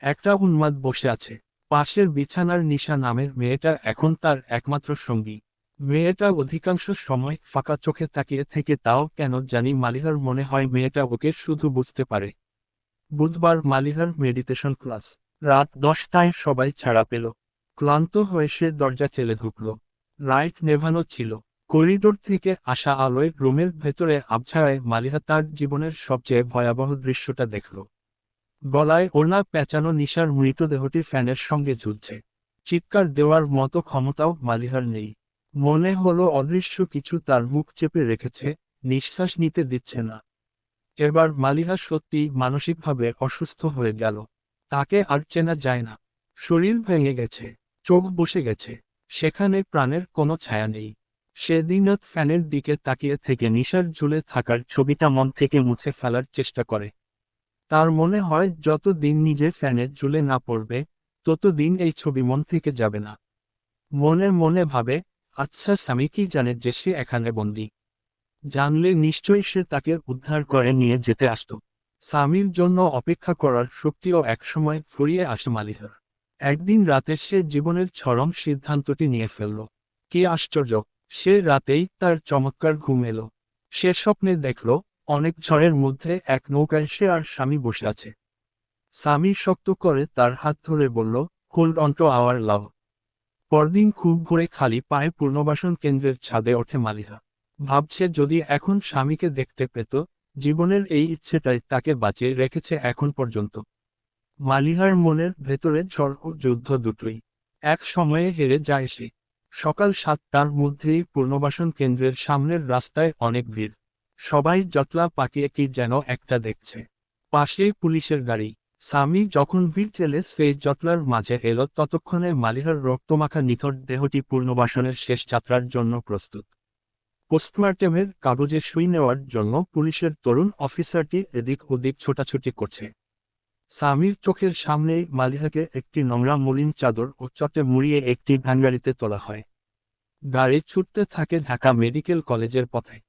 একটা উন্মাদ বসে আছে। পাশের বিছানার নিশা নামের মেয়েটা এখন তার একমাত্র সঙ্গী। মেয়েটা অধিকাংশ সময় ফাঁকা চোখে তাকিয়ে থেকে, তাও কেন জানি মালিহার মনে হয় মেয়েটা ওকে শুধু বুঝতে পারে। বুধবার মালিহার মেডিটেশন ক্লাস। রাত 10টায় সবাই ছাড়া পেল। ক্লান্ত হয়ে সে দরজা ঠেলে ঢুকল। লাইট নেভানো ছিল। করিডোর থেকে আসা আলোয় রুমের ভেতরে আবছায়ায় মালিহা তার জীবনের সবচেয়ে ভয়াবহ দৃশ্যটা দেখল। গলায় ওড়না পেঁচানো নিশার মৃতদেহটি ফ্যানের সঙ্গে ঝুলছে। চিৎকার দেওয়ার মতো ক্ষমতাও মালিহার নেই। মনে হলো অদৃশ্য কিছু তার মুখ চেপে রেখেছে, নিঃশ্বাস নিতে দিচ্ছে না। এবার মালিহা সত্যি মানসিকভাবে অসুস্থ হয়ে গেল। তাকে আর চেনা যায় না। শরীর ভেঙে গেছে, চোখ বসে গেছে, সেখানে প্রাণের কোনো ছায়া নেই। সেদিনত ফ্যানের দিকে তাকিয়ে থেকে নিশার ঝুলে থাকার ছবিটা মন থেকে মুছে ফেলার চেষ্টা করে। তার মনে হয় যত দিন নিজে ফ্যানে ঝুলে না পড়বে, তত দিন এই ছবি মন থেকে যাবে না। মনে মনে ভাবে, আচ্ছা স্বামী কি জানে যে সে এখানে বন্দী? জানলে নিশ্চয়ই সে তাকে উদ্ধার করে নিয়ে যেতে আসত। স্বামীর জন্য অপেক্ষা করার শক্তিও একসময় ফুরিয়ে আসে মালিহার। একদিন রাতে সে জীবনের চরম সিদ্ধান্তটি নিয়ে ফেলল। কি আশ্চর্য! সে রাতেই তার চমৎকার ঘুম এলো। সে স্বপ্নে দেখল, অনেক ঝড়ের মধ্যে এক নৌকায় সে আর স্বামী বসে আছে। স্বামী শক্ত করে তার হাত ধরে বলল, hold on to our love. পরদিন খুব ভোরে খালি পায়ে পুনর্বাসন কেন্দ্রের ছাদে ওঠে মালিহা। ভাবছে যদি এখন স্বামীকে দেখতে পেত, জীবনের এই ইচ্ছেটাই তাকে বাঁচিয়ে রেখেছে এখন পর্যন্ত। মালিহার মনের ভেতরে ঝড় ও যুদ্ধ দুটোই। এক সময়ে হেরে যায় সে। সকাল 7টার মধ্যেই পুনর্বাসন কেন্দ্রের সামনের রাস্তায় অনেক ভিড়। সবাই জটলা পাকিয়ে কি যেন একটা দেখছে। পাশেই পুলিশের গাড়ি। স্বামী যখন ভিড় ঠেলে সেই জটলার মাঝে এলো, ততক্ষণে মালিহার রক্তমাখা নিথর দেহটি পুনর্বাসনের শেষ যাত্রার জন্য প্রস্তুত। পোস্টমর্টেমের কাগজে সই নেওয়ার জন্য পুলিশের তরুণ অফিসারটি এদিক ওদিক ছোটাছুটি করছে। স্বামীর চোখের সামনেই মালিহাকে একটি নোংরা মলিন চাদর ও চটে মুড়িয়ে একটি ভ্যানগাড়িতে তোলা হয়। গাড়ি ছুটতে থাকে ঢাকা মেডিকেল কলেজের পথে।